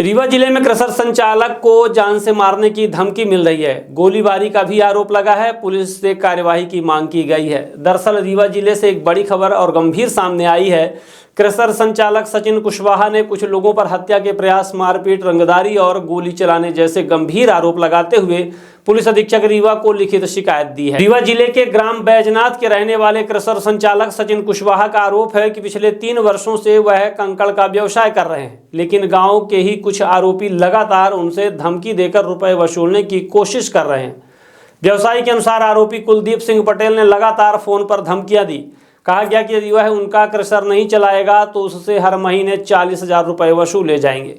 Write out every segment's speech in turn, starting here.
रीवा जिले में क्रशर संचालक को जान से मारने की धमकी मिल रही है। गोलीबारी का भी आरोप लगा है। पुलिस से कार्यवाही की मांग की गई है। दरअसल रीवा जिले से एक बड़ी खबर और गंभीर सामने आई है। क्रशर संचालक सचिन कुशवाहा ने कुछ लोगों पर हत्या के प्रयास, मारपीट, रंगदारी और गोली चलाने जैसे गंभीर आरोप लगाते हुए पुलिस अधीक्षक रीवा को लिखित शिकायत दी है। रीवा जिले के ग्राम बैजनाथ के रहने वाले क्रशर संचालक सचिन कुशवाहा का आरोप है कि पिछले 3 वर्षों से वह कंकड़ का व्यवसाय कर रहे हैं, लेकिन गांव के ही कुछ आरोपी लगातार उनसे धमकी देकर रुपए वसूलने की कोशिश कर रहे हैं। व्यवसायी के अनुसार आरोपी कुलदीप सिंह पटेल ने लगातार फोन पर धमकियां दी। कहा गया कि यदि वह उनका क्रशर नहीं चलाएगा तो उससे हर महीने 40,000 रुपये वसूले जाएंगे।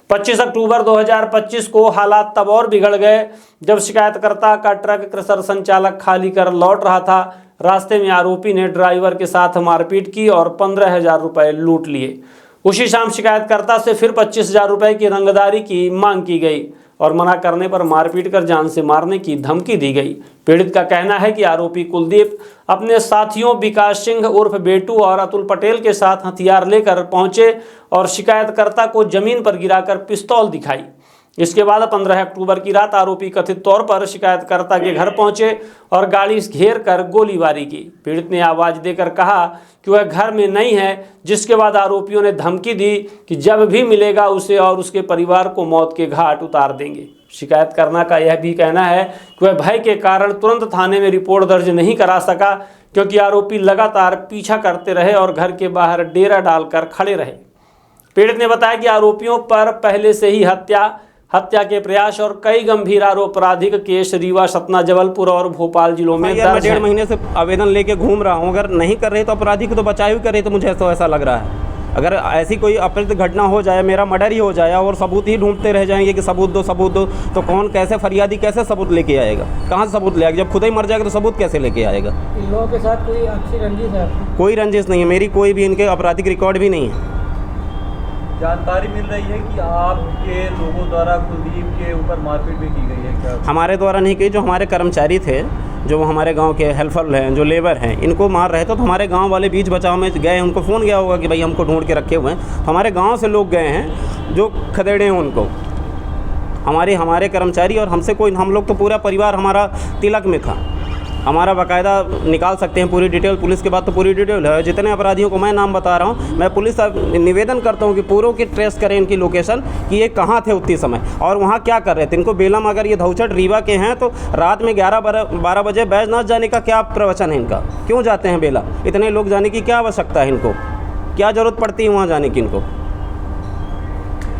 25 अक्टूबर 2025 को हालात तब और बिगड़ गए जब शिकायतकर्ता का ट्रक क्रशर संचालक खाली कर लौट रहा था। रास्ते में आरोपी ने ड्राइवर के साथ मारपीट की और 15,000 रुपये लूट लिए। उसी शाम शिकायतकर्ता से फिर 25,000 रुपये की रंगदारी की मांग की गई और मना करने पर मारपीट कर जान से मारने की धमकी दी गई। पीड़ित का कहना है कि आरोपी कुलदीप अपने साथियों विकास सिंह उर्फ बेटू और अतुल पटेल के साथ हथियार लेकर पहुंचे और शिकायतकर्ता को जमीन पर गिराकर पिस्तौल दिखाई। इसके बाद 15 अक्टूबर की रात आरोपी कथित तौर पर शिकायतकर्ता के घर पहुंचे और गाड़ी घेर कर गोलीबारी की। पीड़ित ने आवाज देकर कहा कि वह घर में नहीं है, जिसके बाद आरोपियों ने धमकी दी कि जब भी मिलेगा उसे और उसके परिवार को मौत के घाट उतार देंगे। शिकायतकर्ता का यह भी कहना है कि वह भय के कारण तुरंत थाने में रिपोर्ट दर्ज नहीं करा सका, क्योंकि आरोपी लगातार पीछा करते रहे और घर के बाहर डेरा डालकर खड़े रहे। पीड़ित ने बताया कि आरोपियों पर पहले से ही हत्या के प्रयास और कई गंभीर आपराधिक केस रीवा, सतना, जबलपुर और भोपाल जिलों में मैं 1.5 महीने से आवेदन लेके घूम रहा हूँ। अगर नहीं कर रहे तो अपराधी को तो बचाव ही कर रहे, तो मुझे ऐसा लग रहा है। अगर ऐसी कोई अपराधिक घटना हो जाए, मेरा मर्डर ही हो जाए और सबूत ही ढूंढते रह जाएंगे कि सबूत दो, तो कौन कैसे फरियादी कैसे सबूत लेके आएगा? कहाँ से सबूत ले आएगा? जब खुद ही मर जाएगा तो सबूत कैसे लेके आएगा? इन लोगों के साथ कोई अच्छी रंजिश है? कोई रंजिश नहीं है मेरी, कोई भी इनके आपराधिक रिकॉर्ड भी नहीं है। जानकारी मिल रही है कि आपके लोगों द्वारा कुलदीप के ऊपर मारपीट भी की गई है क्या? हमारे द्वारा नहीं की, जो हमारे कर्मचारी थे, जो हमारे गांव के हेल्पर हैं, जो लेबर हैं, इनको मार रहे थे। तो हमारे गांव वाले बीच बचाव में गए, उनको फ़ोन गया होगा कि भाई हमको ढूंढ के रखे हुए हैं। हमारे गांव से लोग गए हैं जो खदेड़े हैं उनको, हमारे कर्मचारी और हमसे कोई, हम लोग तो पूरा परिवार हमारा तिलक में था। हमारा बाकायदा निकाल सकते हैं पूरी डिटेल, पुलिस के बाद तो पूरी डिटेल है। जितने अपराधियों को मैं नाम बता रहा हूँ, मैं पुलिस निवेदन करता हूँ कि पूरों की ट्रेस करें इनकी लोकेशन, कि ये कहाँ थे उतनी समय और वहाँ क्या कर रहे थे। इनको बेलम, अगर ये धौचट रीवा के हैं तो रात में 11-12 बजे बैजनाथ जाने का क्या प्रवचन है इनका? क्यों जाते हैं बेला? इतने लोग जाने की क्या आवश्यकता है इनको? क्या ज़रूरत पड़ती है वहाँ जाने की इनको?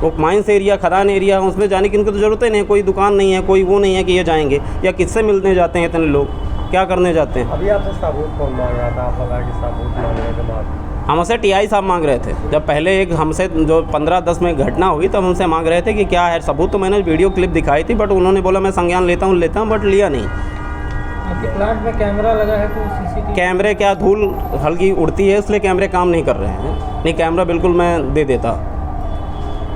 वो माइंस एरिया, खदान एरिया, उसमें जाने की इनको तो ज़रूरत ही नहीं। कोई दुकान नहीं है, कोई वो नहीं है कि ये जाएंगे। या किससे मिलने जाते हैं इतने लोग? क्या करने जाते हैं? अभी आपसे सबूत कौन मांग रहा था? आप लगा कि सबूत मांग रहे थे बाद? हमसे टीआई साहब मांग रहे थे। जब पहले एक हमसे जो 15-10 में घटना हुई तब हमसे मांग रहे थे कि क्या है सबूत। तो मैंने वीडियो क्लिप दिखाई थी, बट उन्होंने बोला मैं संज्ञान लेता हूँ, बट लिया नहीं। आपके प्लांट में कैमरा लगा है तो सीसीटीवी कैमरे क्या, धूल हल्की उड़ती है इसलिए कैमरे काम नहीं कर रहे हैं। नहीं, कैमरा बिल्कुल मैं दे देता।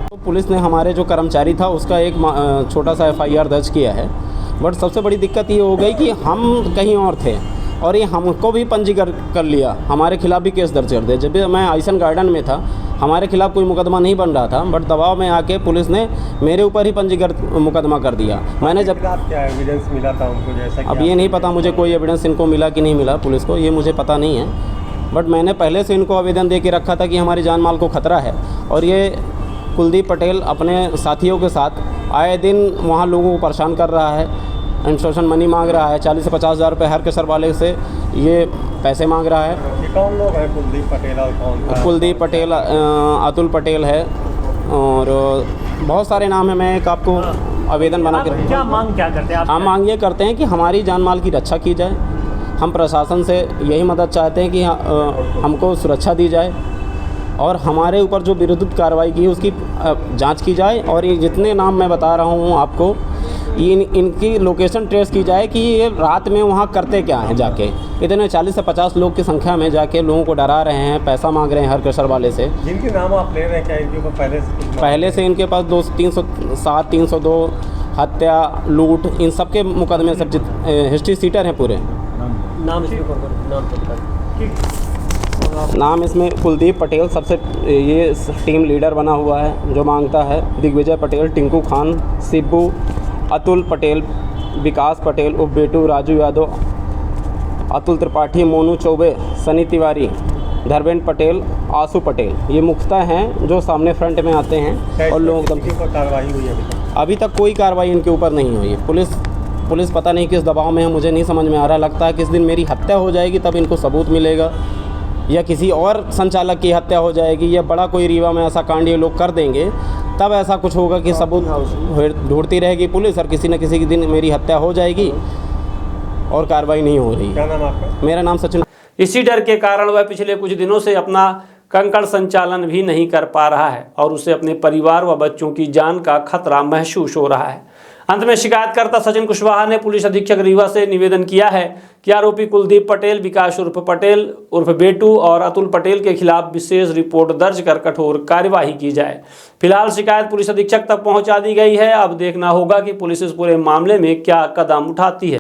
तो पुलिस ने हमारे जो कर्मचारी था उसका एक छोटा सा FIR दर्ज किया है, बट सबसे बड़ी दिक्कत ये हो गई कि हम कहीं और थे और ये हमको भी पंजीकृत कर लिया, हमारे खिलाफ़ भी केस दर्ज कर दिया। जब भी मैं आइसन गार्डन में था, हमारे खिलाफ़ कोई मुकदमा नहीं बन रहा था, बट दबाव में आके पुलिस ने मेरे ऊपर ही पंजीकृत मुकदमा कर दिया। मैंने जब क्या एविडेंस मिला था उनको? जैसा अब ये नहीं पता मुझे कोई एविडेंस इनको मिला कि नहीं मिला पुलिस को, ये मुझे पता नहीं है। बट मैंने पहले से इनको आवेदन दे के रखा था कि हमारी जान माल को खतरा है। और ये कुलदीप पटेल अपने साथियों के साथ आए दिन वहाँ लोगों को परेशान कर रहा है, इंस्ट्रक्शन मनी मांग रहा है। 40 से 50,000 रुपये हर क्रशर वाले से ये पैसे मांग रहा है। ये कौन लोग हैं कुलदीप पटेल और कौन? कुलदीप पटेल, अतुल पटेल है और बहुत सारे नाम हैं। मैं एक आपको आवेदन बना के क्या करते हैं आप? हम मांग ये करते हैं कि हमारी जान माल की रक्षा की जाए। हम प्रशासन से यही मदद चाहते हैं कि हमको सुरक्षा दी जाए और हमारे ऊपर जो विरोधित कार्रवाई की है उसकी जांच की जाए। और ये जितने नाम मैं बता रहा हूँ आपको, इनकी लोकेशन ट्रेस की जाए कि ये रात में वहाँ करते क्या हैं जाके। इतने 40 से 50 लोग की संख्या में जाके लोगों को डरा रहे हैं, पैसा मांग रहे हैं हर क्रशर वाले से। जिनके नाम आप ले रहे हैं, क्या इनके ऊपर पहले से इनके पास 307, 302 हत्या, लूट, इन सब के मुकदमे सब हिस्ट्री सीटर हैं पूरे। नाम नाम इसमें कुलदीप पटेल सबसे ये टीम लीडर बना हुआ है जो मांगता है। दिग्विजय पटेल, टिंकू खान, शिब्बू, अतुल पटेल, विकास पटेल, उप बेटू, राजू यादव, अतुल त्रिपाठी, मोनू चौबे, सनी तिवारी, धर्मेंद्र पटेल, आशु पटेल, ये मुख्यतः हैं जो सामने फ्रंट में आते हैं और लोग कार्रवाई हुई है अभी तक कोई कार्रवाई इनके ऊपर नहीं हुई है। पुलिस पता नहीं किस दबाव में है, मुझे नहीं समझ में आ रहा। लगता है किस दिन मेरी हत्या हो जाएगी तब इनको सबूत मिलेगा, या किसी और संचालक की हत्या हो जाएगी, या बड़ा कोई रीवा में ऐसा कांड ये लोग कर देंगे तब ऐसा कुछ होगा कि सबूत ढूंढती रहेगी पुलिस और किसी न किसी दिन मेरी हत्या हो जाएगी और कार्रवाई नहीं हो रही। क्या नाम आपका? मेरा नाम सचिन। इसी डर के कारण वह पिछले कुछ दिनों से अपना कंकड़ संचालन भी नहीं कर पा रहा है और उसे अपने परिवार व बच्चों की जान का खतरा महसूस हो रहा है। अंत में शिकायतकर्ता सचिन कुशवाहा ने पुलिस अधीक्षक रीवा से निवेदन किया है कि आरोपी कुलदीप पटेल, विकास उर्फ पटेल उर्फ बेटू और अतुल पटेल के खिलाफ विशेष रिपोर्ट दर्ज कर कठोर कार्यवाही की जाए। फिलहाल शिकायत पुलिस अधीक्षक तक पहुंचा दी गई है। अब देखना होगा कि पुलिस इस पूरे मामले में क्या कदम उठाती है।